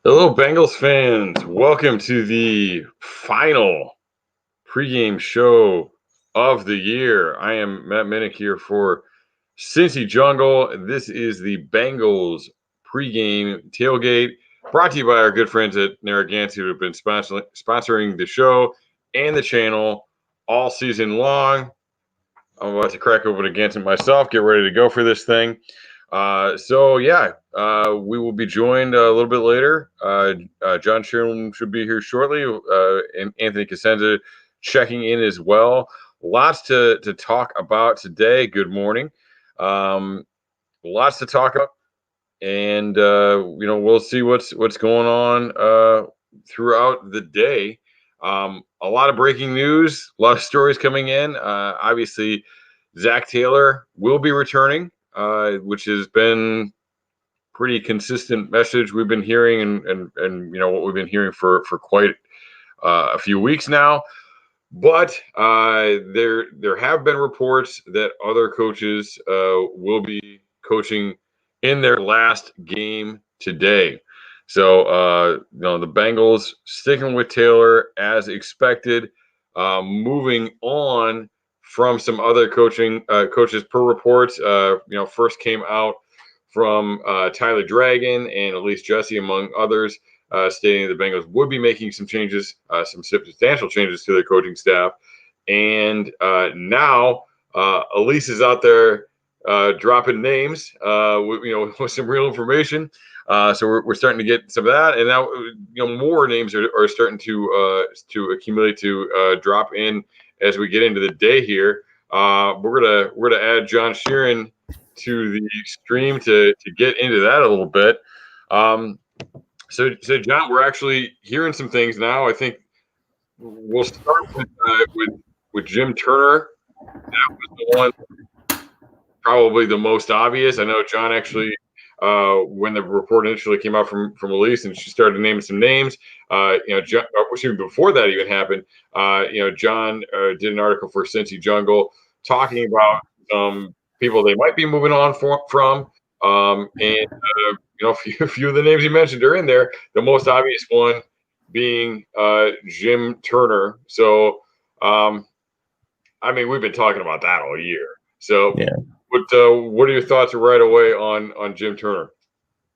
Hello, Bengals fans. Welcome to the final pregame show of the year. I am Matt Minnick here for Cincy Jungle. This is the Bengals pregame tailgate brought to you by our good friends at Narragansett who have been sponsoring the show and the channel all season long. I'm about to crack open a Gantt myself, get ready to go for this thing. We will be joined a little bit later. John Sheeran should be here shortly, and Anthony Cosenza checking in as well. Lots to talk about today. Good morning. Lots to talk about, and we'll see what's going on throughout the day. A lot of breaking news, a lot of stories coming in. Obviously, Zach Taylor will be returning, which has been pretty consistent message we've been hearing and what we've been hearing for quite a few weeks now. But there have been reports that other coaches will be coaching in their last game today. So the Bengals sticking with Taylor as expected, moving on from some other coaches per reports. First came out from Tyler Dragon and Elise Jesse, among others, stating the Bengals would be making some changes, some substantial changes to their coaching staff. And now Elise is out there dropping names, with some real information. So we're starting to get some of that, and now more names are starting to accumulate to drop in as we get into the day here. We're gonna add John Sheeran to the stream to get into that a little bit. So John, we're actually hearing some things now. I think we'll start with Jim Turner. That was the one, probably the most obvious. I know John actually, when the report initially came out from Elise and she started naming some names, John, before that even happened, John did an article for Cincy Jungle talking about people they might be moving on from. A few of the names you mentioned are in there. The most obvious one being Jim Turner. So, we've been talking about that all year. So, yeah. What are your thoughts right away on Jim Turner?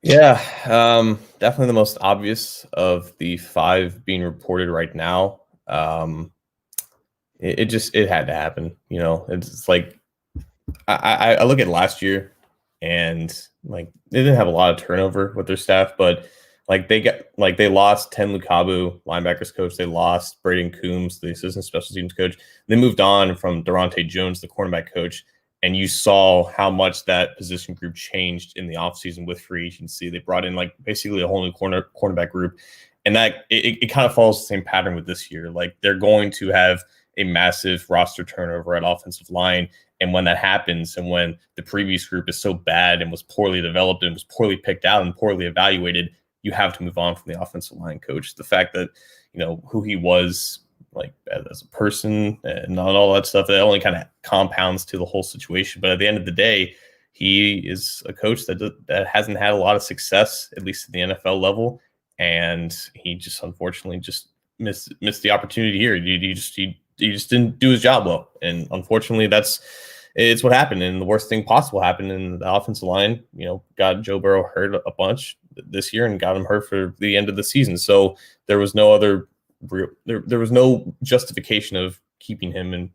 Yeah, definitely the most obvious of the five being reported right now. It had to happen. It's like I look at last year, and they didn't have a lot of turnover with their staff, but they lost Ten Lukabu, linebackers coach. They lost Braden Coombs, the assistant special teams coach. They moved on from Durante Jones, the cornerback coach. And you saw how much that position group changed in the offseason with free agency. They brought in basically a whole new cornerback group. And that it kind of follows the same pattern with this year. They're going to have a massive roster turnover at offensive line. And when that happens, and when the previous group is so bad and was poorly developed and was poorly picked out and poorly evaluated, you have to move on from the offensive line coach. The fact that, who he was as a person and all that stuff, that only kind of compounds to the whole situation. But at the end of the day, he is a coach that hasn't had a lot of success, at least at the NFL level. And he just unfortunately just missed the opportunity here. He just didn't do his job well. And unfortunately, it's what happened. And the worst thing possible happened in the offensive line, got Joe Burrow hurt a bunch this year and got him hurt for the end of the season. So there was no other there was no justification of keeping him and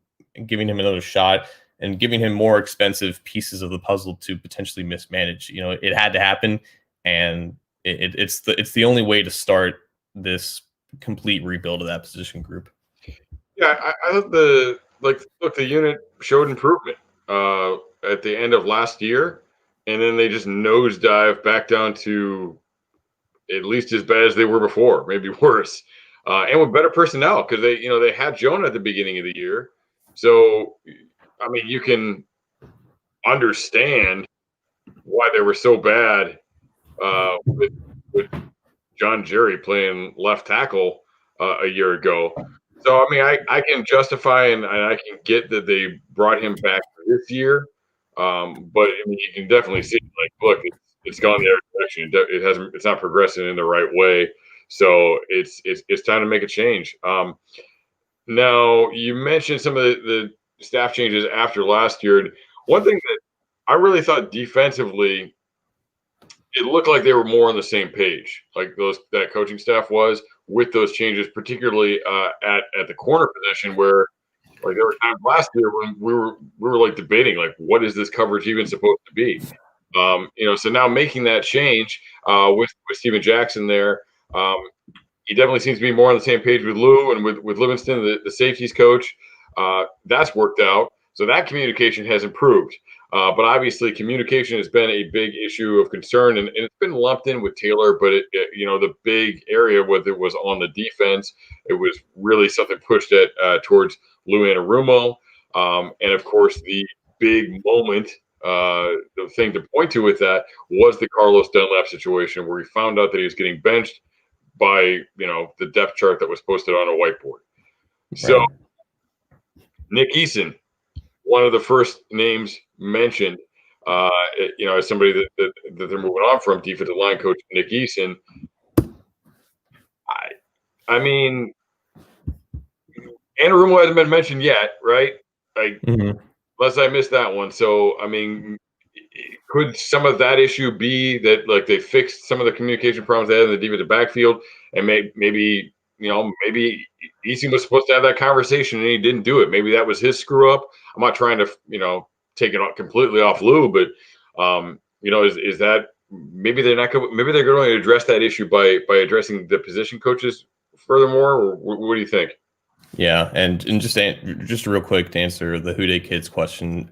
giving him another shot and giving him more expensive pieces of the puzzle to potentially mismanage. It had to happen, and it's the only way to start this complete rebuild of that position group. Yeah, I thought the unit showed improvement at the end of last year, and then they just nosedive back down to at least as bad as they were before, maybe worse. And with better personnel, because they had Jonah at the beginning of the year. So, you can understand why they were so bad with John Jerry playing left tackle a year ago. So, I can justify and I can get that they brought him back this year. But you can definitely see, look, it's gone the other direction. It hasn't. It's not progressing in the right way. So it's time to make a change. Now you mentioned some of the staff changes after last year. One thing that I really thought defensively, it looked like they were more on the same page, like that coaching staff was with those changes, particularly at the corner position, where like there were times last year when we were like debating like what is this coverage even supposed to be. So now making that change with Steven Jackson there, um, he definitely seems to be more on the same page with Lou and with Livingston, the safeties coach. That's worked out. So that communication has improved. But obviously, communication has been a big issue of concern, and it's been lumped in with Taylor. But the big area, whether it was on the defense, it was really something pushed at towards Lou Anarumo, and of course the big moment. The thing to point to with that was the Carlos Dunlap situation, where he found out that he was getting benched by the depth chart that was posted on a whiteboard. So Right. Nick Eason, one of the first names mentioned, as somebody that they're moving on from, defensive line coach Nick Eason. I mean, Anarumo hasn't been mentioned yet, right? Unless I missed that one. So, I mean, could some of that issue be that like they fixed some of the communication problems they had in the defensive backfield, and maybe Easy was supposed to have that conversation and he didn't do it. Maybe that was his screw up. I'm not trying to take it completely off Lou, but is that maybe they're not going maybe they're going to address that issue by addressing the position coaches furthermore, or what do you think? Yeah, and just real quick to answer the Who Dey Kids question,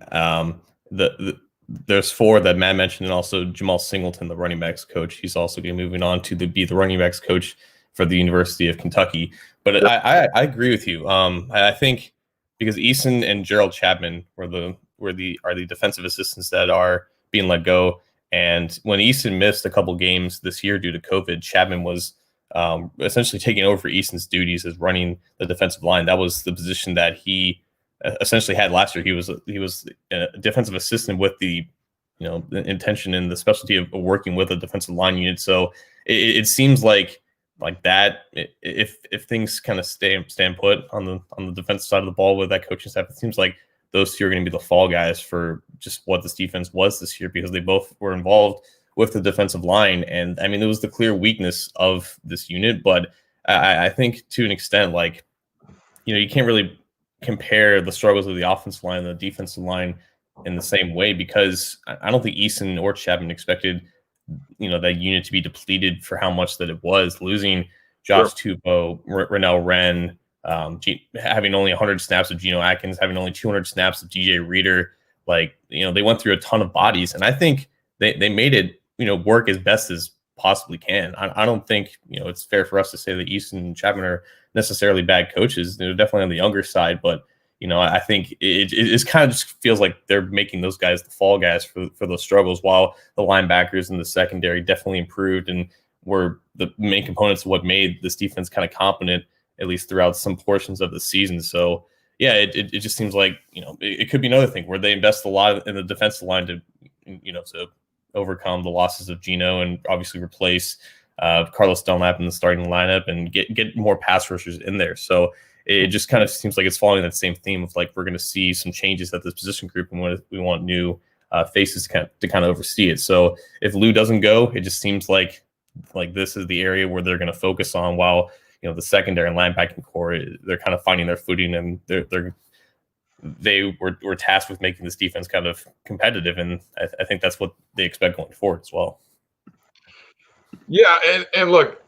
there's four that Matt mentioned, and also Jamal Singleton, the running backs coach. He's also going to be moving on to be the running backs coach for the University of Kentucky. But Yep. I agree with you. I think because Eason and Gerald Chapman are the defensive assistants that are being let go, and when Eason missed a couple games this year due to COVID, Chapman was essentially taking over for Easton's duties as running the defensive line. That was the position that he essentially had last year. He was a defensive assistant with the intention and the specialty of working with a defensive line unit. So it seems like that if things kind of stand put on the defensive side of the ball with that coaching staff, it seems like those two are going to be the fall guys for just what this defense was this year, because they both were involved with the defensive line. And I mean, it was the clear weakness of this unit, but I think to an extent, you can't really compare the struggles of the offensive line and the defensive line in the same way, because I don't think Eason or Chapman expected, that unit to be depleted for how much that it was, losing Josh Tupou, Rennell Wren, having only 100 snaps of Geno Atkins, having only 200 snaps of DJ Reader. They went through a ton of bodies, and I think they made it, work as best as possibly can. I don't think, it's fair for us to say that Easton and Chapman are necessarily bad coaches. They're definitely on the younger side, but I think it kind of just feels like they're making those guys the fall guys for those struggles, while the linebackers in the secondary definitely improved and were the main components of what made this defense kind of competent, at least throughout some portions of the season. So yeah, it just seems like, it could be another thing where they invest a lot in the defensive line to overcome the losses of Geno and obviously replace Carlos Dunlap in the starting lineup and get more pass rushers in there. So it just kind of seems like it's following that same theme of we're going to see some changes at this position group, and we want new faces to kind of oversee it. So if Lou doesn't go, it just seems like this is the area where they're going to focus on, while the secondary and linebacking core, they're kind of finding their footing, and they were tasked with making this defense kind of competitive, and I think that's what they expect going forward as well. Yeah, and look,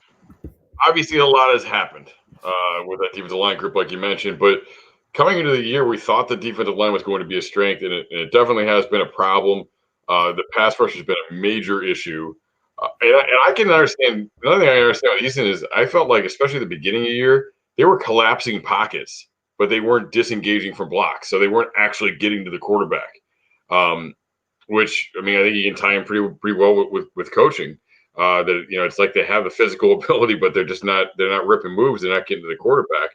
obviously a lot has happened with that defensive line group, like you mentioned. But coming into the year, we thought the defensive line was going to be a strength, and it definitely has been a problem. The pass rush has been a major issue. And I can understand. Another thing I understand with Easton is I felt like, especially at the beginning of the year, they were collapsing pockets, but they weren't disengaging from blocks. So they weren't actually getting to the quarterback, which, I mean, I think you can tie in pretty well with coaching. That it's like they have the physical ability, but they're not ripping moves. They're not getting to the quarterback.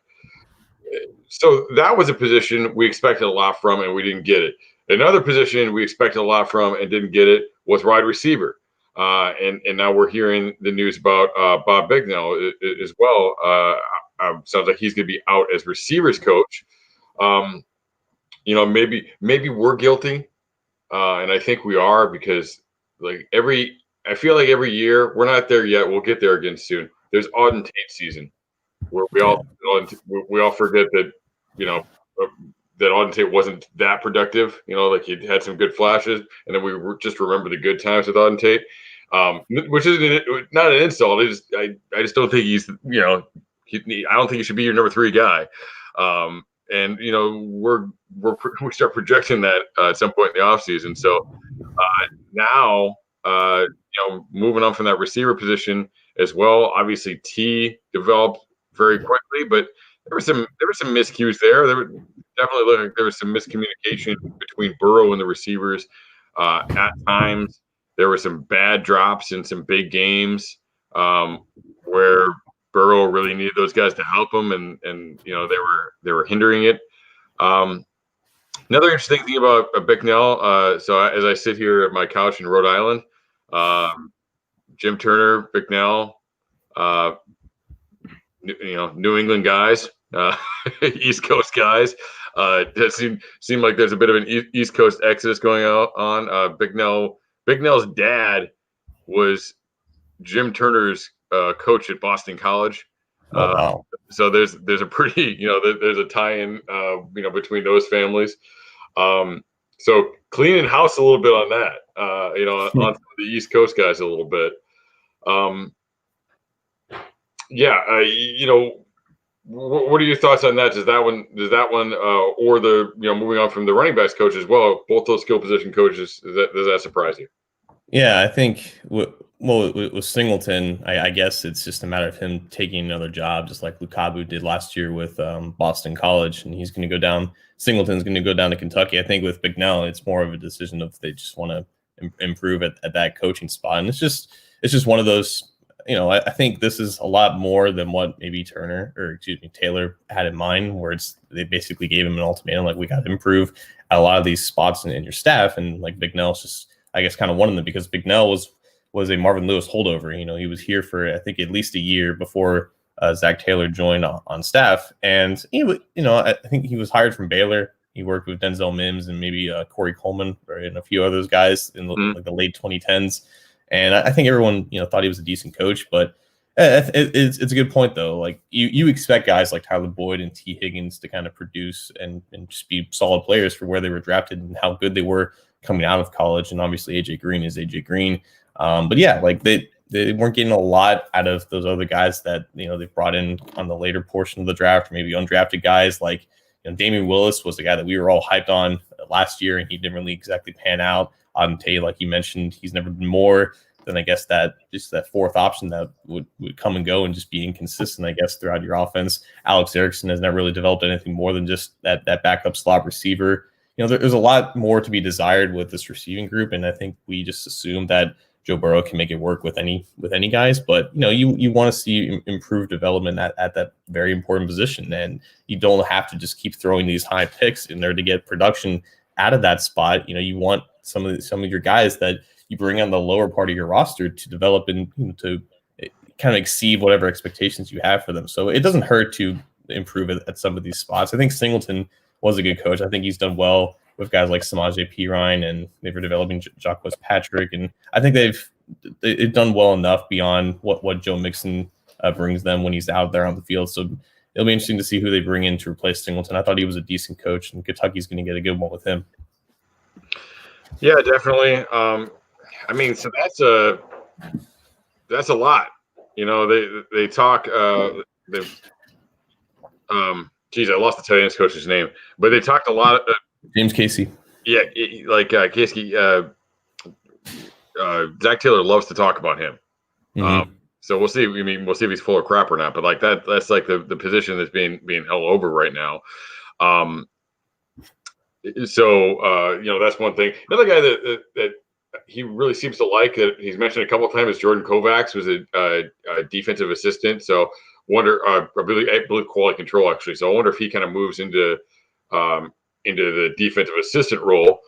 So that was a position we expected a lot from, and we didn't get it. Another position we expected a lot from and didn't get it was wide receiver. and now we're hearing the news about Bob Bignell as well. Sounds like he's going to be out as receivers coach. Maybe we're guilty, and I think we are, because I feel like every year, we're not there yet. We'll get there again soon. There's Auden Tate season, where we all forget that that Auden Tate wasn't that productive. Like, he had some good flashes, and then we just remember the good times with Auden Tate, which is not an insult. I just don't think he's I don't think he should be your number 3 guy. And we start projecting that at some point in the offseason. So now, moving on from that receiver position as well. Obviously, T developed very quickly, but there were some miscues there. Definitely looked like there was some miscommunication between Burrow and the receivers. At times, there were some bad drops in some big games where Burrow really needed those guys to help him, and they were hindering it. Another interesting thing about Bicknell, so as I sit here at my couch in Rhode Island, Jim Turner, Bicknell, New England guys, East Coast guys. It seemed like there's a bit of an East Coast exodus going on. Bicknell's dad was Jim Turner's coach at Boston College. Oh, wow. So there's a pretty, there's a tie-in, between those families. So cleaning house a little bit on that, on some of the East Coast guys a little bit. What are your thoughts on that? Does that one, or the, moving on from the running backs coach as well, both those skill position coaches, does that surprise you? Yeah, I think with Singleton, I guess it's just a matter of him taking another job, just like Lukabu did last year with Boston College, and he's going to go down. Singleton's going to go down to Kentucky. I think with Bicknell, it's more of a decision of they just want to improve at that coaching spot, and it's just one of those. I think this is a lot more than what maybe Taylor had in mind, where they basically gave him an ultimatum, like, we got to improve at a lot of these spots in your staff, and like Bicknell's just, I guess, kind of one of them, because Bicknell was a Marvin Lewis holdover. He was here for, I think, at least a year before Zach Taylor joined on staff, and I think he was hired from Baylor. He worked with Denzel Mims and maybe Corey Coleman and a few other guys in the late 2010s. And I think everyone, thought he was a decent coach, but it's a good point, though. Like, you expect guys like Tyler Boyd and T. Higgins to kind of produce and just be solid players for where they were drafted and how good they were coming out of college. And obviously AJ Green is AJ Green. But yeah, like they weren't getting a lot out of those other guys that, they brought in on the later portion of the draft, or maybe undrafted guys like, Damian Willis was the guy that we were all hyped on last year, and he didn't really exactly pan out. Tate, like you mentioned, he's never been more than, I guess, that fourth option that would come and go and just be inconsistent, I guess, throughout your offense. Alex Erickson has never really developed anything more than just that backup slot receiver. There's a lot more to be desired with this receiving group, and I think we just assume that Joe Burrow can make it work with any guys. But you want to see improved development at that very important position, and you don't have to just keep throwing these high picks in there to get production out of that spot. You want some of your guys that you bring on the lower part of your roster to develop and to kind of exceed whatever expectations you have for them. So it doesn't hurt to improve at some of these spots. I think Singleton was a good coach. I think he's done well with guys like Samaje Perine, and they were developing Jacques Patrick, and I think they've done well enough beyond what Joe Mixon brings them when he's out there on the field. So it'll be interesting to see who they bring in to replace Singleton. I thought he was a decent coach, and Kentucky's going to get a good one with him. Yeah, definitely. So that's a lot. They talk. I lost the tight ends coach's name, but they talked a lot. James Casey. Yeah, Casey. Zach Taylor loves to talk about him. Mm-hmm. So we'll see. We'll see if he's full of crap or not. But like that's like the position that's being held over right now. That's one thing. Another guy that he really seems to like, that he's mentioned a couple of times, is Jordan Kovacs, was a defensive assistant. So I believe quality control, actually. So I wonder if he kind of moves into the defensive assistant role,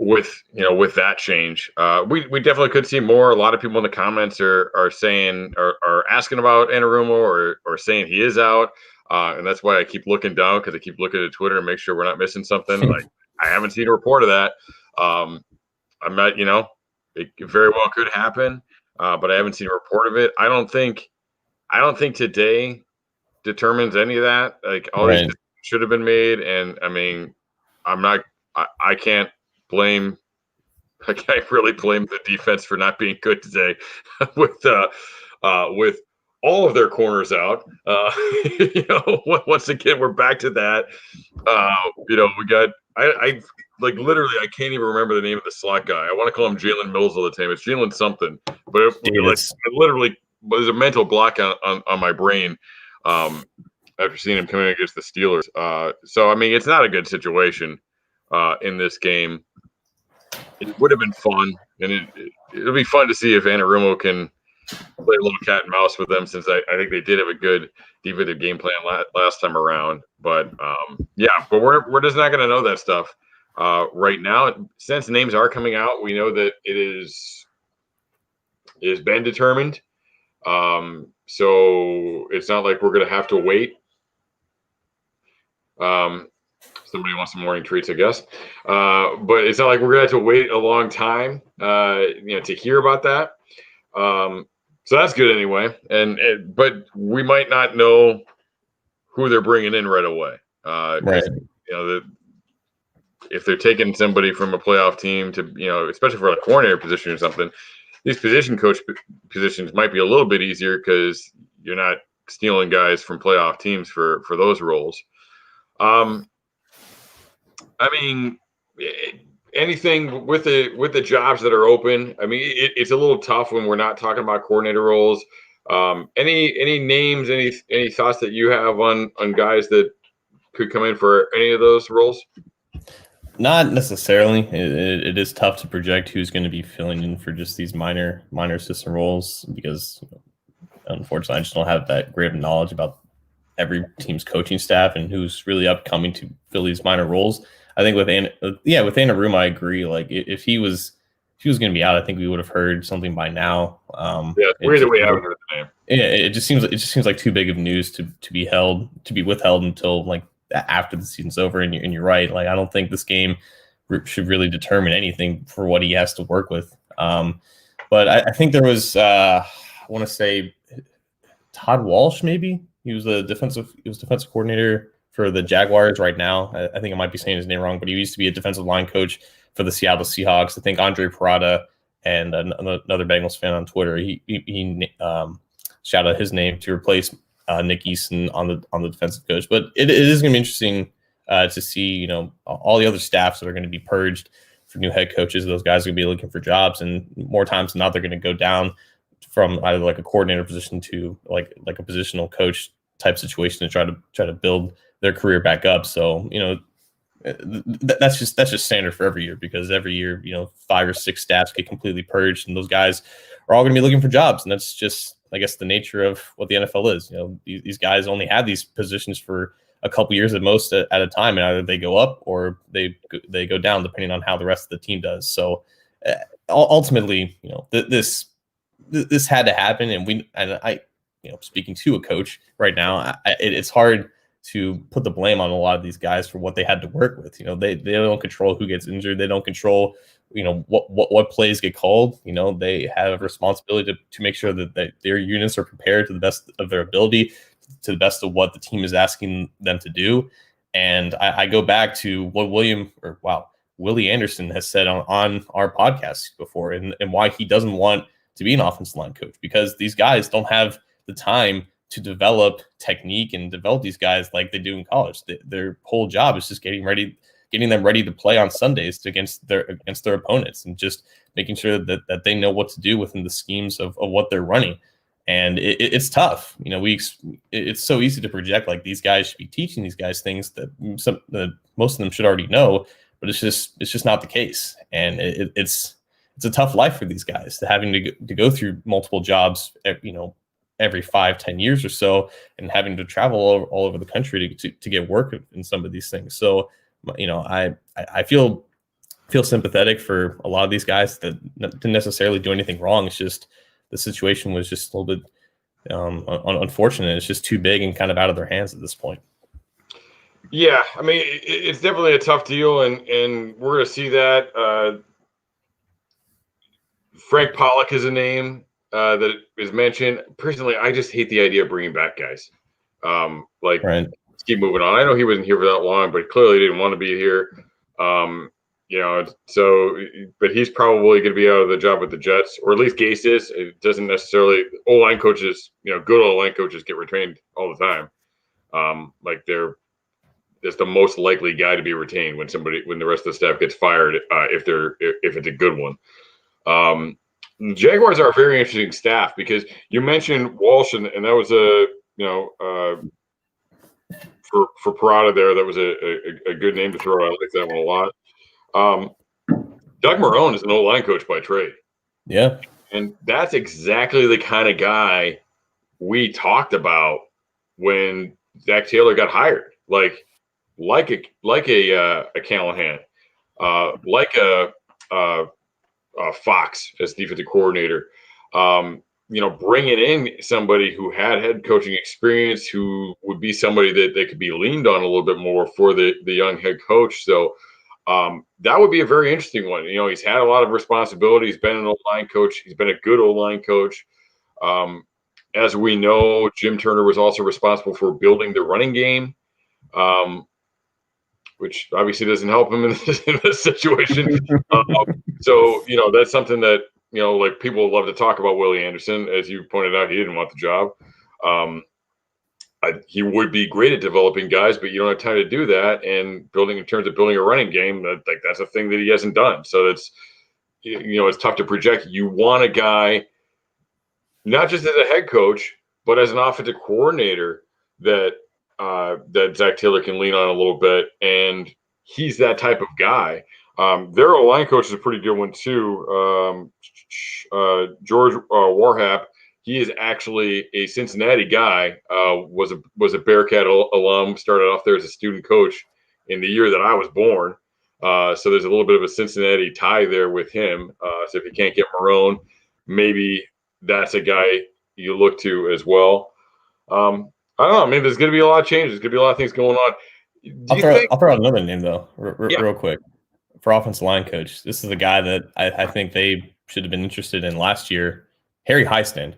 with that change, we definitely could see more. A lot of people in the comments are saying are asking about Anarumo or saying he is out, and that's why I keep looking down because I keep looking at Twitter and make sure we're not missing something. Like I haven't seen a report of that. I'm not, it very well could happen, but I haven't seen a report of it. I don't think today determines any of that. Like all these Right. decisions should have been made, and I mean, I'm not. I can't blame. I can't really blame the defense for not being good today, with all of their corners out. Once again, we're back to that. We got. I like literally. I can't even remember the name of the slot guy. I want to call him Jalen Mills all the time. It's Jalen something, but it literally was a mental block on my brain. After seeing him coming against the Steelers. So, I mean, it's not a good situation in this game. It would have been fun, and it'll be fun to see if Anarumo can play a little cat and mouse with them, since I think they did have a good defensive game plan last time around. But, but we're just not going to know that stuff right now. Since names are coming out, we know that it is been determined. So it's not like we're going to have to wait. Somebody wants some morning treats, I guess. But it's not like we're going to have to wait a long time, to hear about that. So that's good anyway. But we might not know who they're bringing in right away. Right. If they're taking somebody from a playoff team to, especially for a coordinator position or something, these position coach positions might be a little bit easier because you're not stealing guys from playoff teams for those roles. I mean, anything with the jobs that are open. I mean, it's a little tough when we're not talking about coordinator roles. Any names, any thoughts that you have on guys that could come in for any of those roles? Not necessarily. It is tough to project who's going to be filling in for just these minor assistant roles because, unfortunately, I just don't have that great of knowledge about every team's coaching staff and who's really upcoming to fill these minor roles. I think with Anarumo, I agree. Like if he was going to be out, I think we would have heard something by now. It's weird that we haven't heard the name. Yeah, it just seems like too big of news to be withheld until like after the season's over. And you're right. Like I don't think this game should really determine anything for what he has to work with. But I think there was I want to say Todd Walsh, maybe. He was defensive coordinator for the Jaguars right now. I think I might be saying his name wrong, but he used to be a defensive line coach for the Seattle Seahawks. I think Andre Parada and another Bengals fan on Twitter, he shouted out his name to replace Nick Easton on the defensive coach. But it is going to be interesting to see, all the other staffs that are going to be purged for new head coaches. Those guys are going to be looking for jobs, and more times than not, they're going to go down from either like a coordinator position to like a positional coach type situation to try to build their career back up. So, that's just standard for every year, because every year, 5 or 6 staffs get completely purged, and those guys are all going to be looking for jobs. And that's just, I guess, the nature of what the NFL is. These guys only have these positions for a couple years at most at a time, and either they go up or they go down depending on how the rest of the team does. So ultimately, this had to happen, and I speaking to a coach right now, it's hard to put the blame on a lot of these guys for what they had to work with. They don't control who gets injured. They don't control, what plays get called. They have a responsibility to make sure that their units are prepared to the best of their ability, to the best of what the team is asking them to do. And I go back to what Willie Anderson has said on our podcast before, and why he doesn't want to be an offensive line coach, because these guys don't have the time to develop technique and develop these guys like they do in college. Their whole job is just getting them ready to play on Sundays against their opponents, and just making sure that they know what to do within the schemes of what they're running. And it's tough. It's so easy to project like these guys should be teaching these guys things that most of them should already know, but it's just not the case. And it's a tough life for these guys, to having to go through multiple jobs, every 5-10 years or so, and having to travel all over the country to get work in some of these things. So, I feel feel sympathetic for a lot of these guys that didn't necessarily do anything wrong. It's just the situation was just a little bit unfortunate. It's just too big and kind of out of their hands at this point. Yeah, I mean, it's definitely a tough deal, and we're going to see that. Frank Pollock is a name that is mentioned. Personally, I just hate the idea of bringing back guys. Right. Let's keep moving on. I know he wasn't here for that long, but clearly he didn't want to be here. So, but he's probably going to be out of the job with the Jets, or at least Gase is. It doesn't necessarily, O-line coaches, good O-line coaches get retained all the time. That's the most likely guy to be retained when the rest of the staff gets fired, if it's a good one. Jaguars are a very interesting staff because you mentioned Walsh, and that was for Parada there, that was a good name to throw out. I like that one a lot. Doug Marrone is an O-line coach by trade. Yeah. And that's exactly the kind of guy we talked about when Zach Taylor got hired. Like a Callahan, like a Fox as defensive coordinator. Bringing in somebody who had head coaching experience, who would be somebody that could be leaned on a little bit more for the young head coach. So that would be a very interesting one. He's had a lot of responsibility. He's been an O-line coach. He's been a good O-line coach. As we know, Jim Turner was also responsible for building the running game, which obviously doesn't help him in this situation. So that's something that, like, people love to talk about Willie Anderson. As you pointed out, he didn't want the job. He would be great at developing guys, but you don't have time to do that. And in terms of building a running game, that's a thing that he hasn't done. So it's tough to project. You want a guy, not just as a head coach, but as an offensive coordinator that Zach Taylor can lean on a little bit. And he's that type of guy. Their O-line coach is a pretty good one too. George Warhap. He is actually a Cincinnati guy. Was a Bearcat alum. Started off there as a student coach in the year that I was born. So there's a little bit of a Cincinnati tie there with him. So if you can't get Marrone, maybe that's a guy you look to as well. I don't know. I mean, there's going to be a lot of changes. There's going to be a lot of things going on. I'll throw out another name though, real quick, for offensive line coach. This is a guy that I think they should have been interested in last year. Harry Highstand.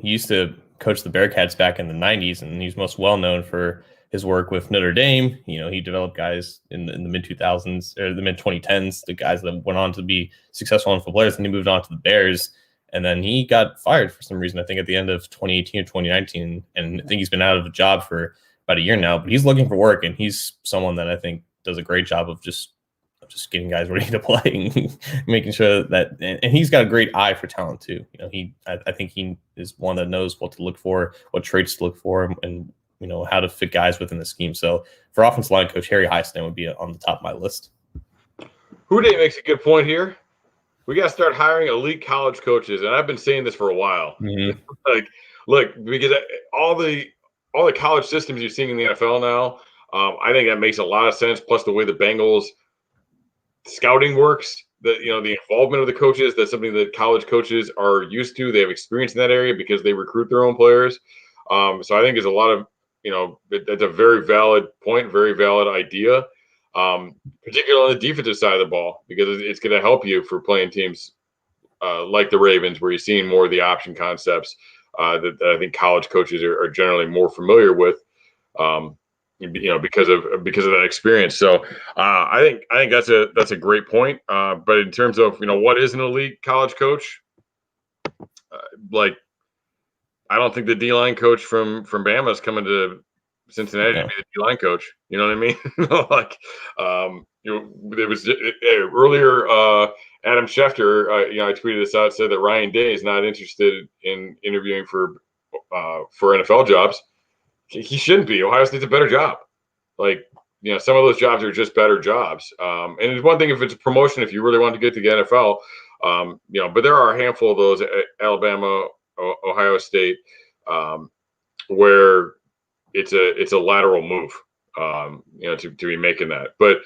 He used to coach the Bearcats back in the 90s, and he's most well known for his work with Notre Dame. He developed guys in the mid 2000s or the mid 2010s, the guys that went on to be successful NFL players, and he moved on to the Bears. And then he got fired for some reason, I think at the end of 2018 or 2019. And I think he's been out of a job for about a year now, but he's looking for work, and he's someone that I think does a great job of just getting guys ready to play and making sure that, and he's got a great eye for talent too. I think he is one that knows what to look for, what traits to look for, and how to fit guys within the scheme. So for offensive line coach, Harry Highstand would be on the top of my list. Houday makes a good point here. We got to start hiring elite college coaches, and I've been saying this for a while. Mm-hmm. Look, because all the college systems you're seeing in the NFL now, I think that makes a lot of sense. Plus, the way the Bengals scouting works, the involvement of the coaches, that's something that college coaches are used to. They have experience in that area because they recruit their own players. So I think there's a lot of, that's a very valid point, very valid idea. Particularly on the defensive side of the ball, because it's going to help you for playing teams like the Ravens, where you're seeing more of the option concepts that I think college coaches are generally more familiar with, because of that experience. So I think that's a great point. But in terms of what is an elite college coach, I don't think the D-line coach from Bama is coming to Cincinnati to be the D-line coach. You know what I mean? There was earlier. Adam Schefter, I tweeted this out, said that Ryan Day is not interested in interviewing for NFL jobs. He shouldn't be. Ohio State's a better job. Some of those jobs are just better jobs. And it's one thing if it's a promotion, if you really want to get to the NFL, but there are a handful of those, Alabama, Ohio State, where it's a lateral move, to be making that. But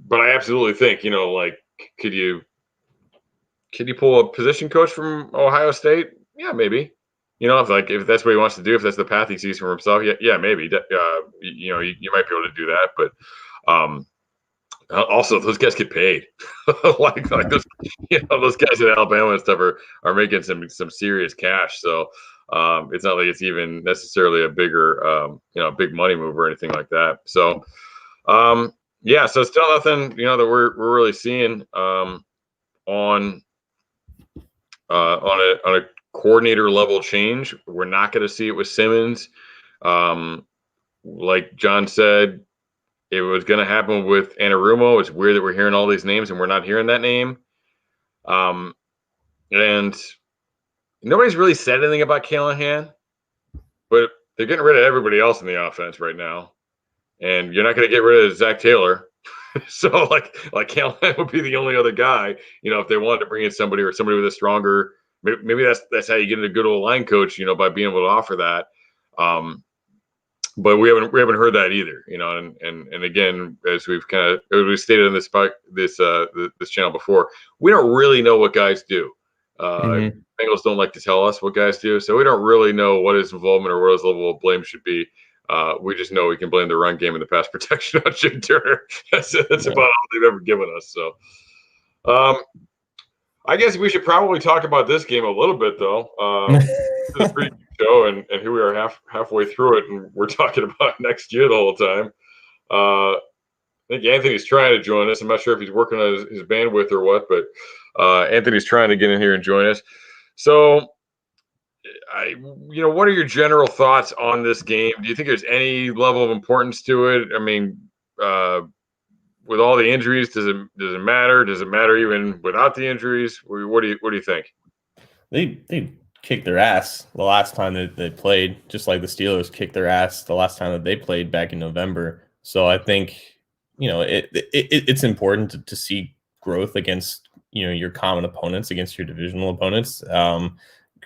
but I absolutely think, like, could you pull a position coach from Ohio State? Yeah, maybe. If that's what he wants to do, if that's the path he sees for himself, yeah, maybe. You might be able to do that, but um, also those guys get paid. like those, those guys in Alabama and stuff are making some serious cash. So it's not like it's even necessarily a bigger, big money move or anything like that. So yeah, so still nothing, that we're really seeing on on a coordinator level change. We're not going to see it with Simmons. Like John said, it was going to happen with Anarumo. It's weird that we're hearing all these names and we're not hearing that name. And nobody's really said anything about Callahan, but they're getting rid of everybody else in the offense right now. And you're not going to get rid of Zach Taylor. So like Callahan would be the only other guy, if they wanted to bring in somebody with a stronger, maybe that's how you get a good old line coach, by being able to offer that. But we haven't heard that either, and again, as we've stated on this channel before, we don't really know what guys do. Bengals don't like to tell us what guys do, so we don't really know what his involvement or what his level of blame should be. We just know we can blame the run game and the pass protection on Jim Turner. That's about all they've ever given us. So, I guess we should probably talk about this game a little bit, though. This preview show, and here we are halfway through it, and we're talking about next year the whole time. I think Anthony's trying to join us. I'm not sure if he's working on his bandwidth or what, but Anthony's trying to get in here and join us. So, what are your general thoughts on this game? Do you think there's any level of importance to it? I mean, with all the injuries, does it matter? Does it matter even without the injuries? What do you think? They kicked their ass the last time that they played, just like the Steelers kicked their ass the last time that they played back in November. So I think it's important to see growth against your common opponents, against your divisional opponents.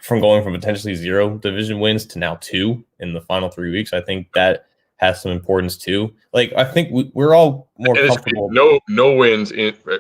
From going from potentially 0 division wins to now 2 in the final 3 weeks, I think that has some importance too. Like, I think we're all more comfortable. No wins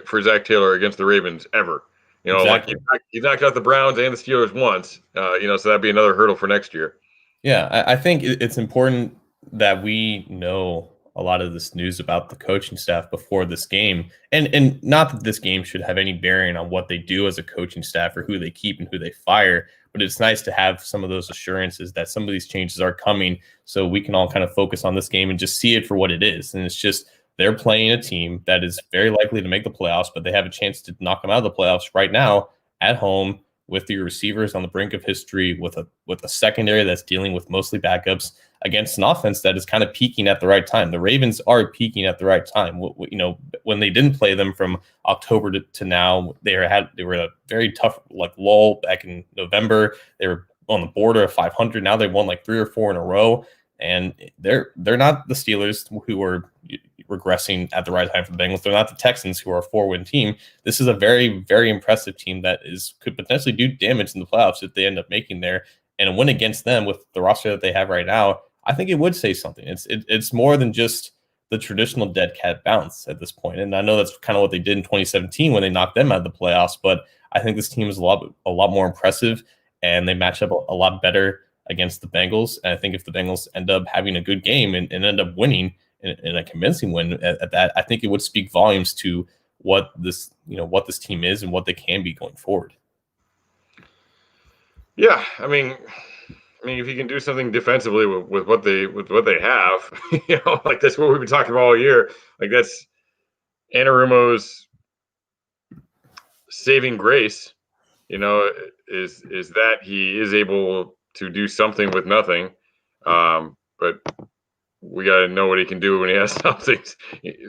for Zach Taylor against the Ravens ever. Exactly. Like he knocked out the Browns and the Steelers once. So that'd be another hurdle for next year. Yeah, I think it's important that we know a lot of this news about the coaching staff before this game, and not that this game should have any bearing on what they do as a coaching staff or who they keep and who they fire. But it's nice to have some of those assurances that some of these changes are coming, so we can all kind of focus on this game and just see it for what it is. And it's just they're playing a team that is very likely to make the playoffs, but they have a chance to knock them out of the playoffs right now at home with your receivers on the brink of history, with a secondary that's dealing with mostly backups against an offense that is kind of peaking at the right time. The Ravens are peaking at the right time. When they didn't play them from October to now, they were a very tough lull back in November. They were on the border of 500. Now they won 3 or 4 in a row, and they're not the Steelers who are regressing at the right time for the Bengals. They're not the Texans who are a 4-win team. This is a very, very impressive team that could potentially do damage in the playoffs if they end up making there. And a win against them with the roster that they have right now, I think it would say something. It's more than just the traditional dead cat bounce at this point. And I know that's kind of what they did in 2017 when they knocked them out of the playoffs. But I think this team is a lot more impressive, and they match up a lot better against the Bengals. And I think if the Bengals end up having a good game and end up winning in a convincing win at that, I think it would speak volumes to what this team is and what they can be going forward. Yeah, I mean, if you can do something defensively with what they have, that's what we've been talking about all year. Like, that's Anarumo's saving grace. Is that he is able to do something with nothing, but we got to know what he can do when he has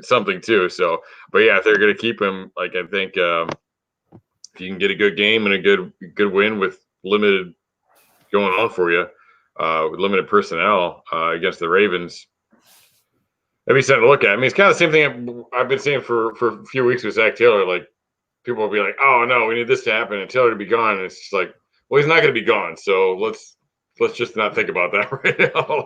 something too. So, but yeah, if they're going to keep him, I think if you can get a good game and a good win with limited going on for you, with limited personnel against the Ravens, that'd be something to look at. I mean, it's kind of the same thing I've been saying for a few weeks with Zach Taylor. Like, people will be like, "Oh no, we need this to happen and Taylor to be gone." And it's just like, well, he's not going to be gone, so let's let's just not think about that right now.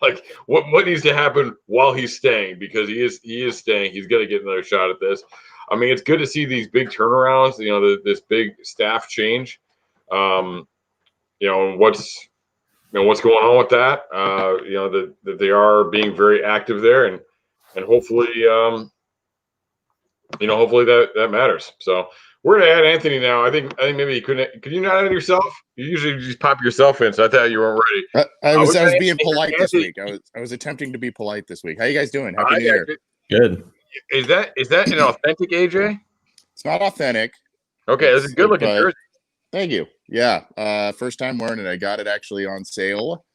Like what needs to happen while he's staying, because he is staying. He's going to get another shot at this. I mean, it's good to see these big turnarounds. This big staff change. What's going on with that. That they are being very active there, and hopefully, hopefully that matters. So we're gonna add Anthony now. I think maybe you couldn't. Could you not add yourself? You usually just pop yourself in, so I thought you weren't ready. I was being polite this week. I was attempting to be polite this week. How you guys doing? Happy New Year. Good. Is that an authentic AJ? It's not authentic. Okay, it's a good looking jersey. Thank you. Yeah, first time wearing it. I got it actually on sale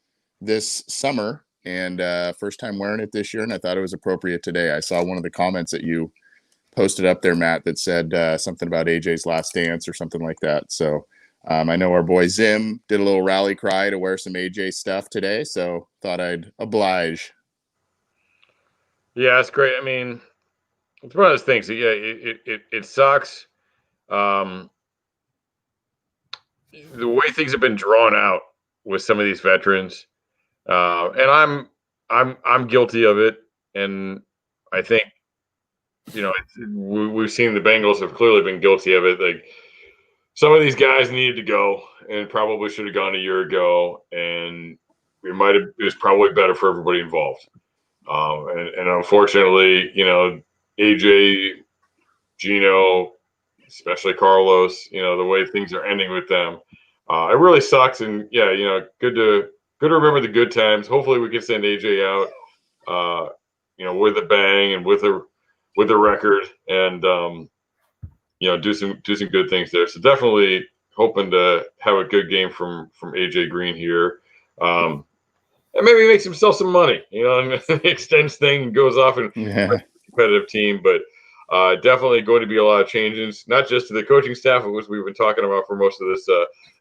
this summer, and first time wearing it this year, and I thought it was appropriate today. I saw one of the comments that you posted up there, Matt, that said something about AJ's last dance or something like that. So I know our boy Zim did a little rally cry to wear some AJ stuff today, so thought I'd oblige. Yeah, that's great. I mean, it's one of those things. Yeah, it sucks. The way things have been drawn out with some of these veterans, and I'm guilty of it, and I think we've seen the Bengals have clearly been guilty of it. Like, some of these guys needed to go, and probably should have gone a year ago, and it was probably better for everybody involved. And unfortunately, AJ, Gino, especially Carlos, the way things are ending with them, it really sucks. And yeah, good to remember the good times. Hopefully, we can send AJ out, with a bang and with a record, and do some good things there. So definitely hoping to have a good game from AJ Green here. And maybe makes himself some money, and extends thing and goes off and competitive team. But definitely going to be a lot of changes, not just to the coaching staff, which we've been talking about for most of this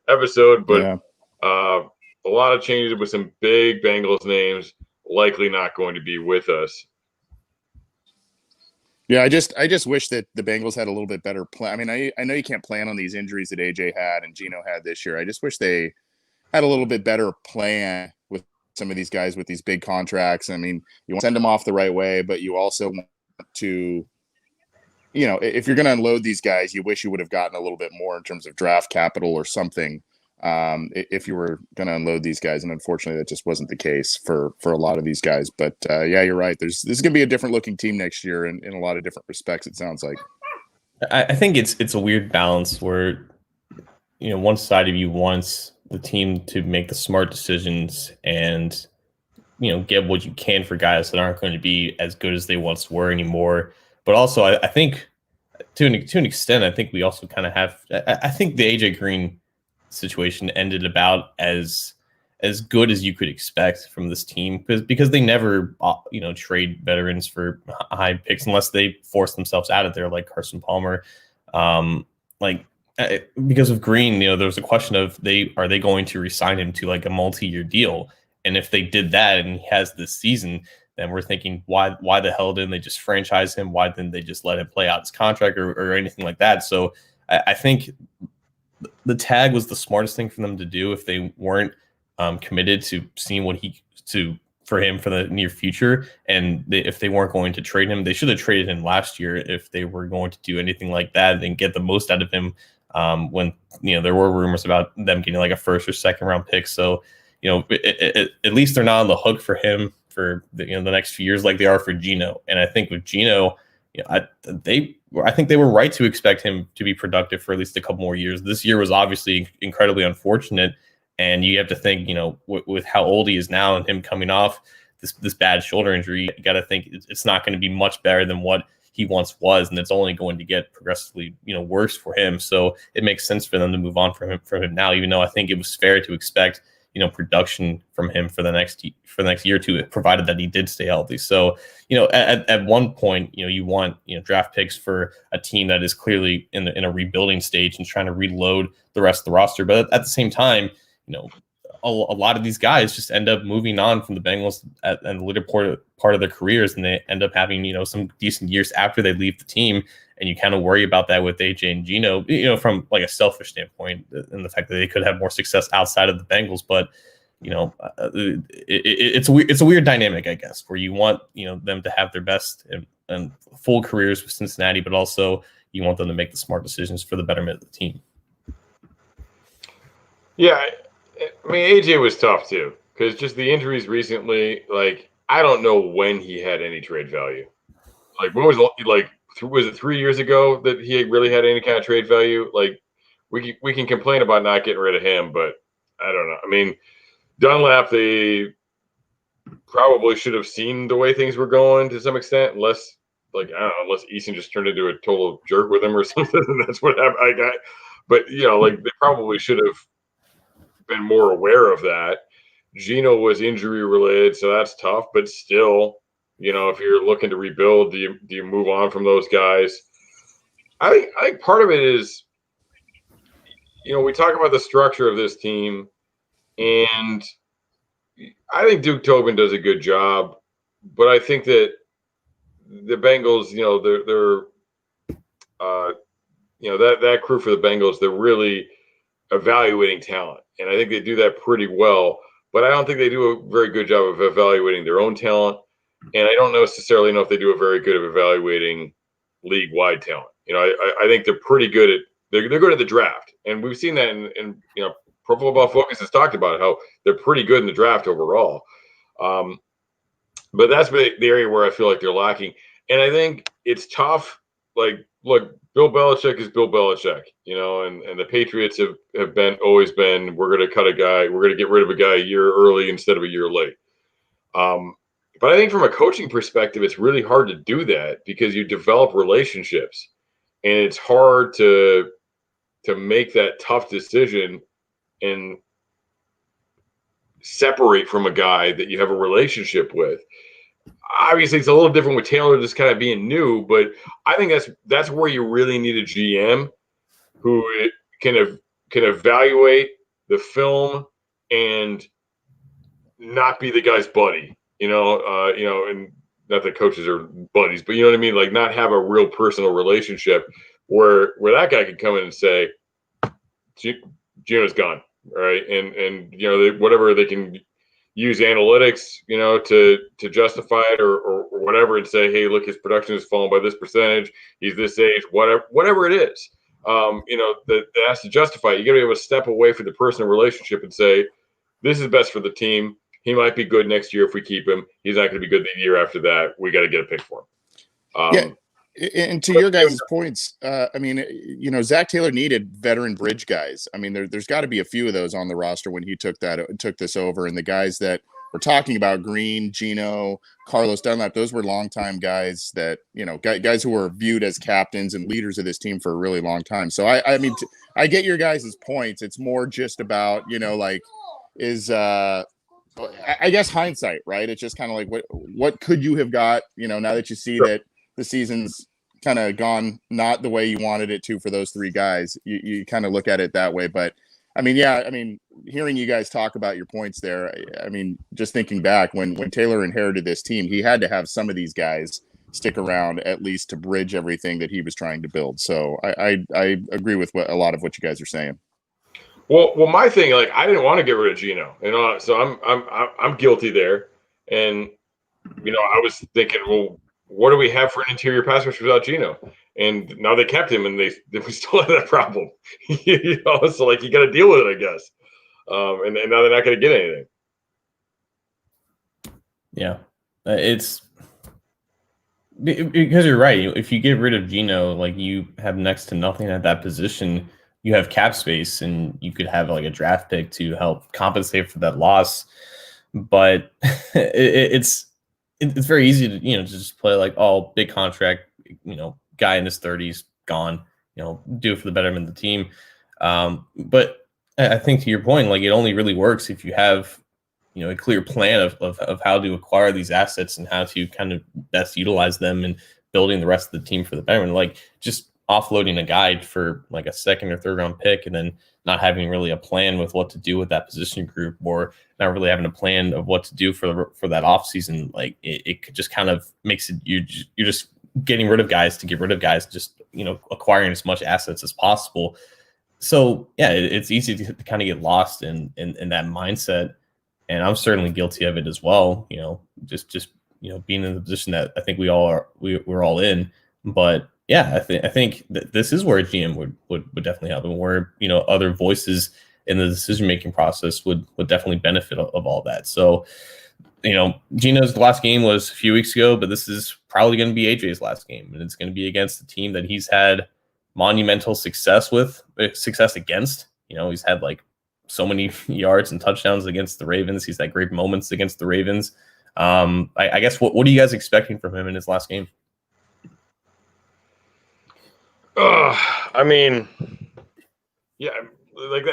episode, but a lot of changes with some big Bengals names likely not going to be with us. Yeah, I just wish that the Bengals had a little bit better plan. I mean, I know you can't plan on these injuries that AJ had and Gino had this year. I just wish they had a little bit better plan with some of these guys with these big contracts. I mean, you want to send them off the right way, but you also want to, if you're going to unload these guys, you wish you would have gotten a little bit more in terms of draft capital or something if you were going to unload these guys. And unfortunately, that just wasn't the case for a lot of these guys. But yeah, you're right. This is going to be a different looking team next year in a lot of different respects, it sounds like. I think it's a weird balance where, one side of you wants the team to make the smart decisions and, get what you can for guys that aren't going to be as good as they once were anymore. But also, I think to an extent, I think we also kind of have. I think the AJ Green situation ended about as good as you could expect from this team because they never trade veterans for high picks unless they force themselves out of there, like Carson Palmer. Because of Green, there was a question of are they going to re-sign him to like a multi-year deal? And if they did that and he has this season, then we're thinking, why the hell didn't they just franchise him? Why didn't they just let him play out his contract or anything like that? So I think the tag was the smartest thing for them to do if they weren't committed to seeing for him for the near future. And if they weren't going to trade him, they should have traded him last year if they were going to do anything like that and get the most out of him when there were rumors about them getting like a first or second round pick. So at least they're not on the hook for him for the next few years like they are for Gino. And I think with Gino, I think they were right to expect him to be productive for at least a couple more years. This year was obviously incredibly unfortunate, and you have to think, with how old he is now and him coming off this bad shoulder injury, you got to think it's not going to be much better than what he once was, and it's only going to get progressively worse for him. So it makes sense for them to move on from him now, even though I think it was fair to expect production from him for the next year or two, provided that he did stay healthy. So, at one point, you want, draft picks for a team that is clearly in a rebuilding stage and trying to reload the rest of the roster. But at the same time, a lot of these guys just end up moving on from the Bengals at the later part of their careers, and they end up having, some decent years after they leave the team. And you kind of worry about that with AJ and Gino, from like a selfish standpoint, and the fact that they could have more success outside of the Bengals. But, it's a weird dynamic, I guess, where you want them to have their best and full careers with Cincinnati, but also you want them to make the smart decisions for the betterment of the team. Yeah, I mean AJ was tough too because just the injuries recently. Like I don't know when he had any trade value. Like when was it 3 years ago that he really had any kind of trade value? Like we can complain about not getting rid of him, but I don't know. I mean Dunlap, they probably should have seen the way things were going to some extent, unless I don't know, unless Eason just turned into a total jerk with him or something. And that's what happened. I got, but they probably should have been more aware of that. Gino was injury related, so that's tough. But still, if you're looking to rebuild, do you move on from those guys? I think part of it is, we talk about the structure of this team, and I think Duke Tobin does a good job, but I think that the Bengals, that crew for the Bengals, they're really evaluating talent, and I think they do that pretty well. But I don't think they do a very good job of evaluating their own talent, and I don't necessarily know if they do a very good of evaluating league-wide talent. I think they're pretty good at they're good at the draft, and we've seen that in Pro Football Focus has talked about how they're pretty good in the draft overall. But that's the area where I feel like they're lacking. And I think it's tough. Like, look, Bill Belichick is Bill Belichick, and the Patriots have always been, we're going to cut a guy, we're going to get rid of a guy a year early instead of a year late. But I think from a coaching perspective, it's really hard to do that because you develop relationships, and it's hard to make that tough decision and separate from a guy that you have a relationship with. Obviously, it's a little different with Taylor just kind of being new, but I think that's where you really need a GM who can evaluate the film and not be the guy's buddy, and not that coaches are buddies, but you know what I mean? Like not have a real personal relationship where that guy could come in and say, Gino's gone. Right. And whatever they can use analytics, to justify it or whatever and say, hey, look, his production has fallen by this percentage. He's this age, whatever it is, that has to justify it. You got to be able to step away from the personal relationship and say, this is best for the team. He might be good next year if we keep him. He's not going to be good the year after that. We got to get a pick for him. Yeah. And to your guys' points, Zach Taylor needed veteran bridge guys. I mean, there's got to be a few of those on the roster when he took this over. And the guys that we're talking about, Green, Gino, Carlos Dunlap, those were longtime guys that, guys who were viewed as captains and leaders of this team for a really long time. So I get your guys' points. It's more just about, I guess hindsight, right? It's just kind of like what could you have got, now that you see that the season's kind of gone not the way you wanted it to for those three guys. You kind of look at it that way. But hearing you guys talk about your points there, just thinking back when Taylor inherited this team, he had to have some of these guys stick around at least to bridge everything that he was trying to build. So I agree with a lot of what you guys are saying. Well, my thing, I didn't want to get rid of Gino, so I'm guilty there. And, I was thinking, well, what do we have for an interior pass rush without Gino? And now they kept him, and we still have that problem. So you got to deal with it, I guess. And now they're not going to get anything. Yeah, it's because you're right. If you get rid of Gino, you have next to nothing at that position. You have cap space, and you could have a draft pick to help compensate for that loss. But it's very easy to to just play big contract, guy in his 30s gone, do it for the betterment of the team. But I think to your point, it only really works if you have a clear plan of how to acquire these assets and how to kind of best utilize them and building the rest of the team for the betterment. Just offloading a guy for a second or third round pick and then not having really a plan with what to do with that position group, or not really having a plan of what to do for that offseason, it just kind of makes it you're just getting rid of guys to get rid of guys, just acquiring as much assets as possible. So yeah, it's easy to kind of get lost in that mindset. and I'm certainly guilty of it as well. Just being in the position that I think we all are, we're all in. But yeah, I think that this is where a GM would definitely help, and where other voices in the decision making process would definitely benefit of all that. So Gino's last game was a few weeks ago, but this is probably going to be AJ's last game, and it's going to be against the team that he's had monumental success against. He's had like so many yards and touchdowns against the Ravens. He's had great moments against the Ravens. I guess what are you guys expecting from him in his last game? I mean, yeah, like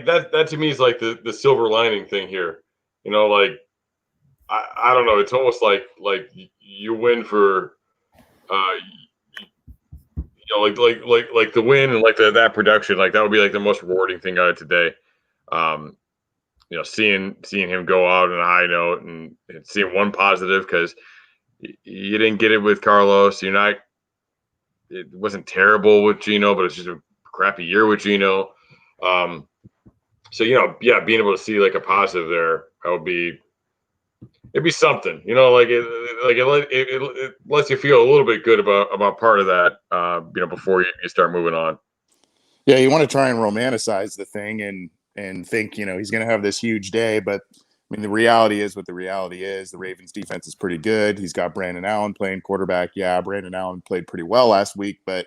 that to me is like the silver lining thing here. Like I don't know. It's almost like you win for like the win and like that production. Like that would be like the most rewarding thing out of today. Seeing him go out on a high note and seeing one positive, because you didn't get it with Carlos. It wasn't terrible with Gino, but it's just a crappy year with Gino. So being able to see like a positive there, it'd be something. It lets you feel a little bit good about part of that. Before you start moving on. Yeah, you want to try and romanticize the thing and think he's going to have this huge day, but I mean, the reality is what the reality is. The Ravens defense is pretty good. He's got Brandon Allen playing quarterback. Yeah, Brandon Allen played pretty well last week, but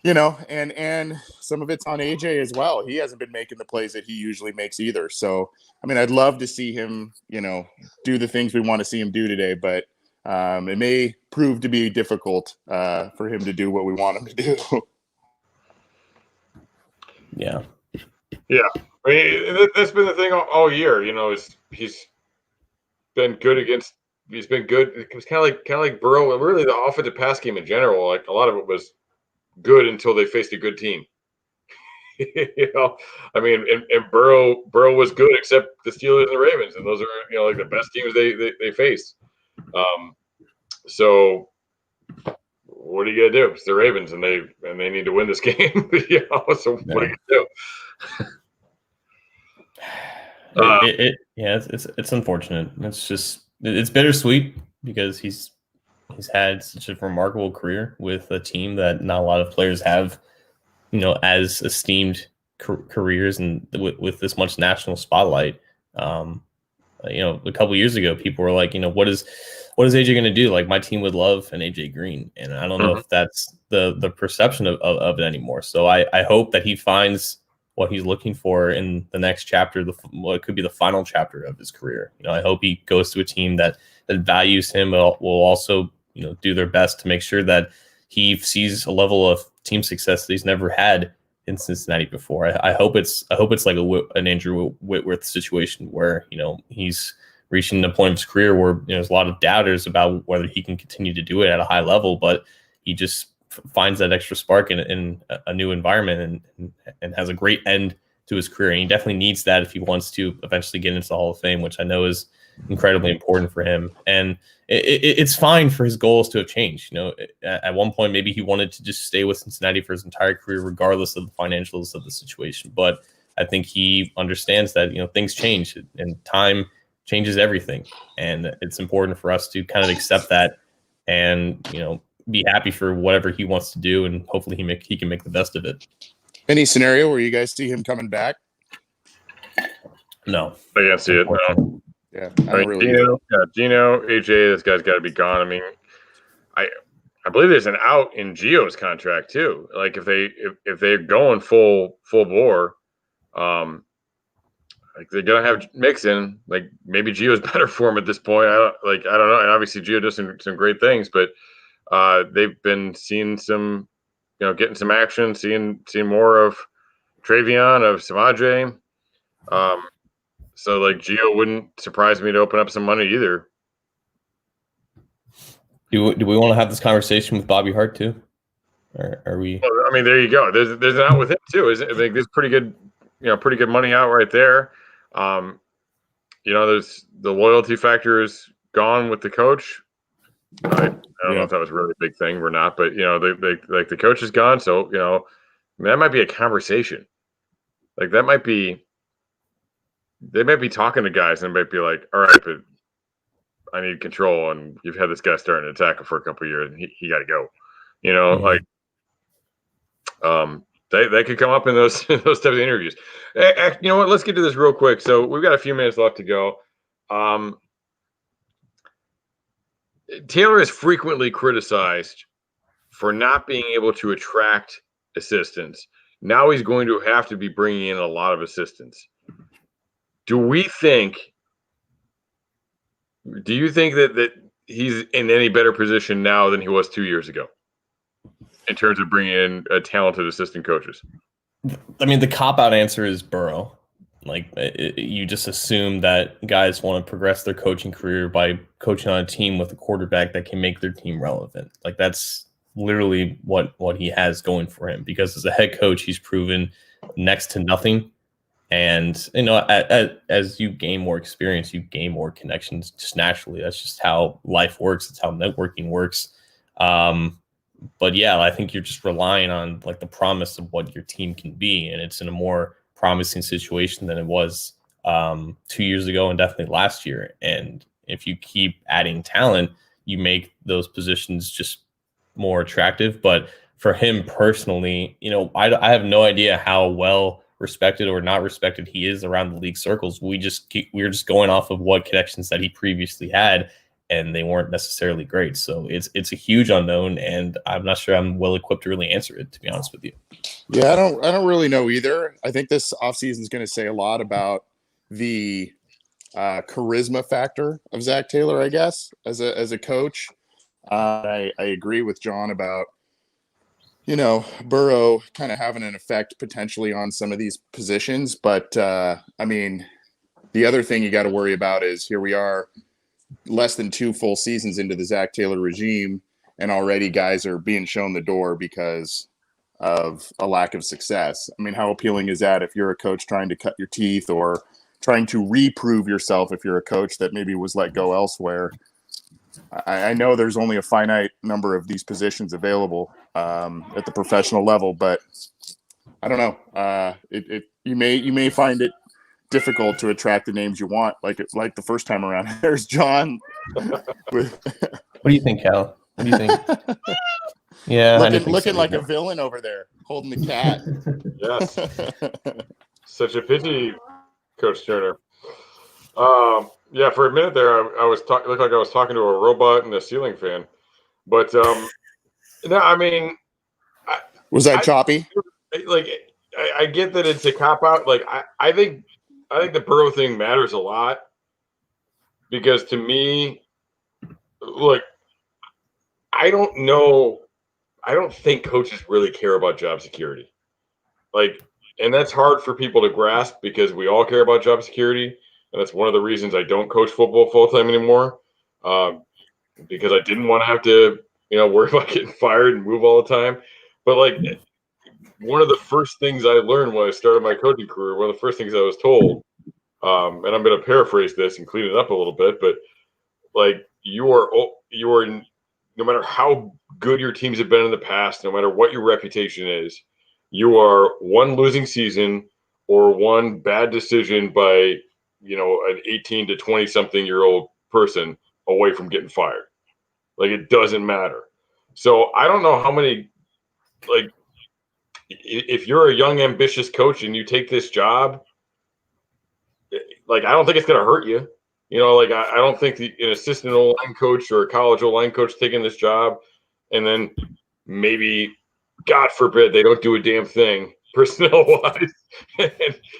and some of it's on AJ as well. He hasn't been making the plays that he usually makes either. So, I mean, I'd love to see him, do the things we want to see him do today, but it may prove to be difficult for him to do what we want him to do. Yeah. Yeah. I mean, that's been the thing all year. He's been good against. He's been good. It was kind of like Burrow, and really the offensive pass game in general. Like a lot of it was good until they faced a good team. I mean, and Burrow was good except the Steelers and the Ravens, and those are like the best teams they faced. So what are you gonna do? It's the Ravens, and they need to win this game. So what are you gonna do? It's unfortunate. It's bittersweet because he's had such a remarkable career with a team that not a lot of players have, as esteemed careers and with this much national spotlight. A couple years ago, people were like, what is AJ going to do? Like, my team would love an AJ Green, and I don't know if that's the perception of it anymore. So I hope that he finds what he's looking for in the next chapter, what could be the final chapter of his career. I hope he goes to a team that values him, but will also, do their best to make sure that he sees a level of team success that he's never had in Cincinnati before. I hope it's like an Andrew Whitworth situation where, he's reaching the point of his career where there's a lot of doubters about whether he can continue to do it at a high level, but he just finds that extra spark in a new environment and has a great end to his career. And he definitely needs that if he wants to eventually get into the Hall of Fame, which I know is incredibly important for him. And it's fine for his goals to have changed. At one point, maybe he wanted to just stay with Cincinnati for his entire career, regardless of the financials of the situation. But I think he understands that, things change and time changes everything. And it's important for us to kind of accept that and, be happy for whatever he wants to do, and hopefully he can make the best of it. Any scenario where you guys see him coming back? No, I can't see it. No. Yeah, Gino, AJ, this guy's got to be gone. I mean, I believe there's an out in Gio's contract too. Like if they're going full bore, like they're gonna have Mixon. Like maybe Gio's better for him at this point. I don't know. And obviously Gio does some great things, but they've been seeing some, getting some action, seeing more of Travion, of Samaje. So like Gio wouldn't surprise me to open up some money either. Do we want to have this conversation with Bobby Hart too? Or are we? Well, I mean, there you go. There's an out with him too. Isn't it? Like, there's pretty good money out right there. There's the loyalty factor is gone with the coach. I don't know if that was really a big thing or not, but the coach is gone, so that might be a conversation. Like that might be they might be talking to guys and might be like, all right, but I need control, and you've had this guy starting to tackle for a couple of years, and he got to go. Like they could come up in those those types of interviews. You know what? Let's get to this real quick. So we've got a few minutes left to go. Taylor is frequently criticized for not being able to attract assistants. Now he's going to have to be bringing in a lot of assistants. Do you think that he's in any better position now than he was 2 years ago in terms of bringing in talented assistant coaches? I mean, the cop-out answer is Burrow. Like, you just assume that guys want to progress their coaching career by coaching on a team with a quarterback that can make their team relevant. Like, that's literally what he has going for him, because as a head coach, he's proven next to nothing. And, as you gain more experience, you gain more connections just naturally. That's just how life works. It's how networking works. But yeah, I think you're just relying on like the promise of what your team can be. And it's in a more promising situation than it was 2 years ago and definitely last year. And if you keep adding talent, you make those positions just more attractive. But for him personally, I have no idea how well respected or not respected he is around the league circles. We're just going off of what connections that he previously had, and they weren't necessarily great. So it's a huge unknown, and I'm not sure I'm well equipped to really answer it, to be honest with you. Yeah, I don't really know either. I think this offseason is going to say a lot about the charisma factor of Zach Taylor, I guess, as a coach. I agree with John about Burrow kind of having an effect potentially on some of these positions. But, I mean, the other thing you got to worry about is here we are less than 2 full seasons into the Zach Taylor regime, and already guys are being shown the door because of a lack of success. I mean, how appealing is that if you're a coach trying to cut your teeth or trying to reprove yourself if you're a coach that maybe was let go elsewhere? I know there's only a finite number of these positions available at the professional level, but I don't know. You may find it difficult to attract the names you want, like the first time around. There's John. What do you think, Cal? What do you think? Yeah, looking like a villain over there, holding the cat. Yes, such a pity, Coach Turner. Yeah, for a minute there, I was looked like I was talking to a robot and a ceiling fan. But no, I mean, was that choppy? Like, I get that it's a cop out. Like, I think the Burrow thing matters a lot, because to me, like, I don't know. I don't think coaches really care about job security. Like, and that's hard for people to grasp because we all care about job security. And that's one of the reasons I don't coach football full time anymore, because I didn't want to have to, worry about getting fired and move all the time. But like, one of the first things I learned when I started my coaching career, one of the first things I was told, and I'm going to paraphrase this and clean it up a little bit, but like, you are, no matter how good your teams have been in the past, no matter what your reputation is, you are one losing season or one bad decision by an 18 to 20 something year old person away from getting fired. Like, it doesn't matter. So I don't know how many, like, if you're a young, ambitious coach and you take this job, like, I don't think it's going to hurt you. Like, I don't think an assistant O-line coach or a college O-line coach taking this job and then maybe, God forbid, they don't do a damn thing personnel-wise, and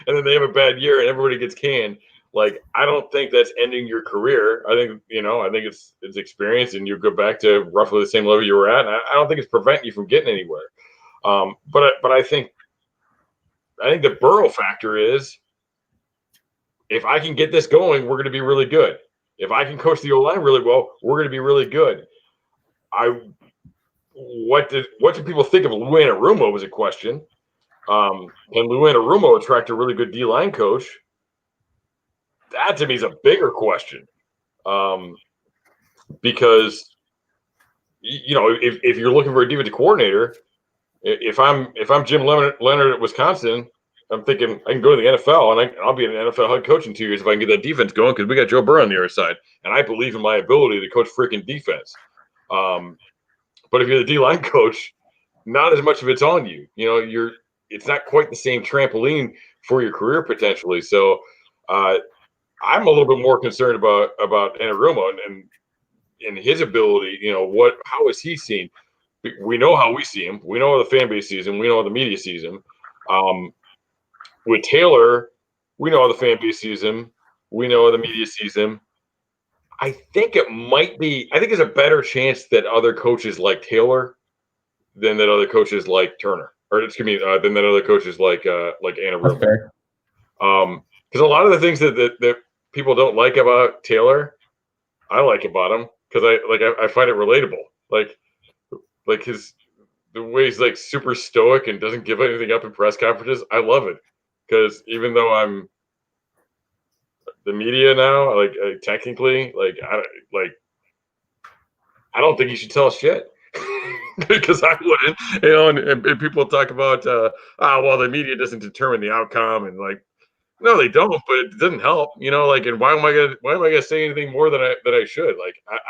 then they have a bad year and everybody gets canned. Like, I don't think that's ending your career. I think it's experience, and you go back to roughly the same level you were at. And I don't think it's preventing you from getting anywhere. But I think the Burrow factor is, if I can get this going, we're going to be really good. If I can coach the O-line really well, we're going to be really good. What did people think of Lou Anarumo was a question. Can Lou Anarumo attract a really good D-line coach? That to me is a bigger question, because if you're looking for a defensive coordinator, if I'm Jim Leonard at Wisconsin, I'm thinking I can go to the NFL and I'll be an NFL head coach in 2 years if I can get that defense going because we got Joe Burrow on the other side, and I believe in my ability to coach freaking defense. But if you're the D-line coach, not as much of it's on you. It's not quite the same trampoline for your career potentially. So I'm a little bit more concerned about Anarumo and his ability. How is he seen? We know how we see him. We know how the fan base sees him. We know how the media sees him. With Taylor, we know how the fan base sees him. We know how the media sees him. I think there's a better chance that other coaches like Taylor than that other coaches like Turner, or excuse me, than that other coaches like Anarumo. Because a lot of the things that people don't like about Taylor, I like about him because I find it relatable. Like the way he's like super stoic and doesn't give anything up in press conferences. I love it because even though I'm the media now, technically, I don't think you should tell us shit because I wouldn't. And people talk about, well, the media doesn't determine the outcome, and no, they don't, but it doesn't help, and why am I gonna say anything more than I should?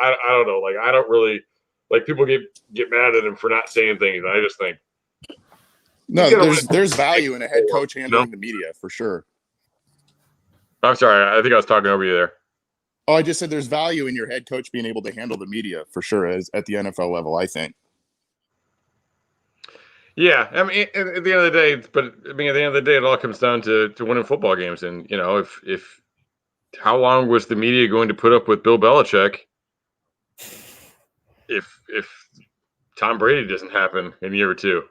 I don't know, I don't really people get mad at him for not saying things, and I just think no, there's value in a head coach handling the media for sure. I'm sorry, I think I was talking over you there. Oh, I just said there's value in your head coach being able to handle the media for sure as at the NFL level, I think. Yeah, I mean, at the end of the day, at the end of the day, it all comes down to winning football games. And if how long was the media going to put up with Bill Belichick if Tom Brady doesn't happen in a year or two?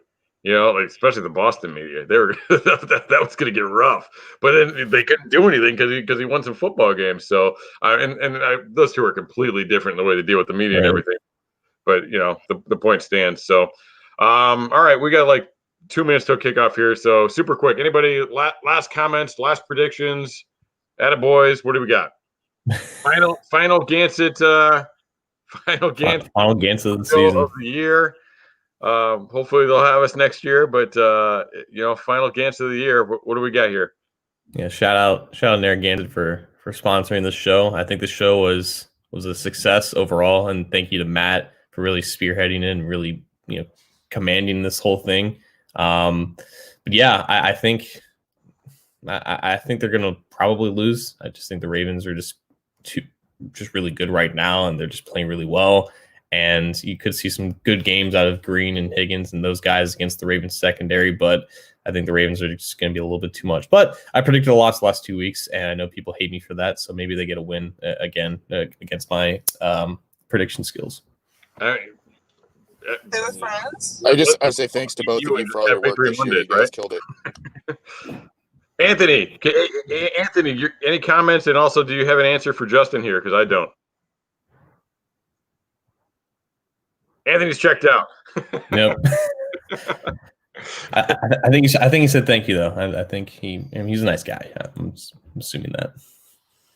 Especially the Boston media, they were that was going to get rough. But then they couldn't do anything because he won some football games. So those two are completely different in the way they deal with the media and everything. But the point stands. So. All right, we got 2 minutes till kickoff here, so super quick. Anybody last comments, last predictions? Attaboys, what do we got? Final Gansett, final Gansett of the season of the year. Hopefully they'll have us next year, but final Gansett of the year. What do we got here? Yeah, shout out Narragansett for sponsoring this show. I think the show was a success overall, and thank you to Matt for really spearheading it and really commanding this whole thing. But yeah, I think they're gonna probably lose. I just think the Ravens are just really good right now, and they're just playing really well. And you could see some good games out of Green and Higgins and those guys against the Ravens secondary, but I think the Ravens are just going to be a little bit too much. But I predicted a loss the last 2 weeks, and I know people hate me for that, so maybe they get a win again against my prediction skills. They were friends. I say thanks to both of you for all your work this year. You guys killed it. Anthony, any comments? And also, do you have an answer for Justin here? Because I don't. Anthony's checked out. Nope. I think he said thank you though. I think he's a nice guy. I'm assuming that.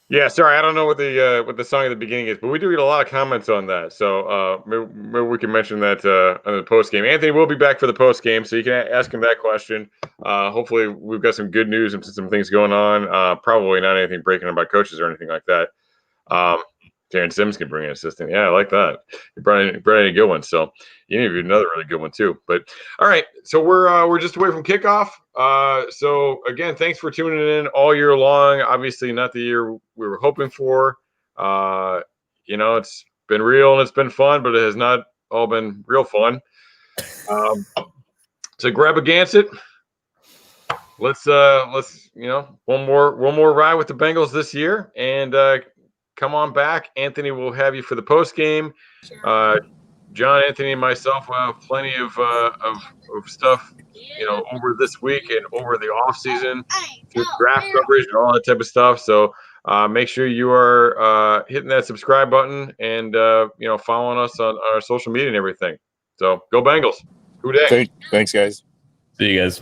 Yeah, sorry, I don't know what the song at the beginning is, but we do get a lot of comments on that. So maybe we can mention that on the post game. Anthony will be back for the post game, so you can ask him that question. Hopefully, we've got some good news and some things going on. Probably not anything breaking about coaches or anything like that. Darren Sims can bring an assistant. Yeah, I like that. You brought in a good one. So you need another really good one too. But all right, so we're just away from kickoff. So again, thanks for tuning in all year long. Obviously, not the year we were hoping for. It's been real and it's been fun, but it has not all been real fun. So grab a Gansett. Let's one more ride with the Bengals this year, and come on back. Anthony will have you for the post game. John, Anthony, and myself will have plenty of stuff, over this week and over the off season, draft coverage and all that type of stuff. So make sure you are hitting that subscribe button and following us on our social media and everything. So go Bengals. Who day? Thanks, guys. See you guys.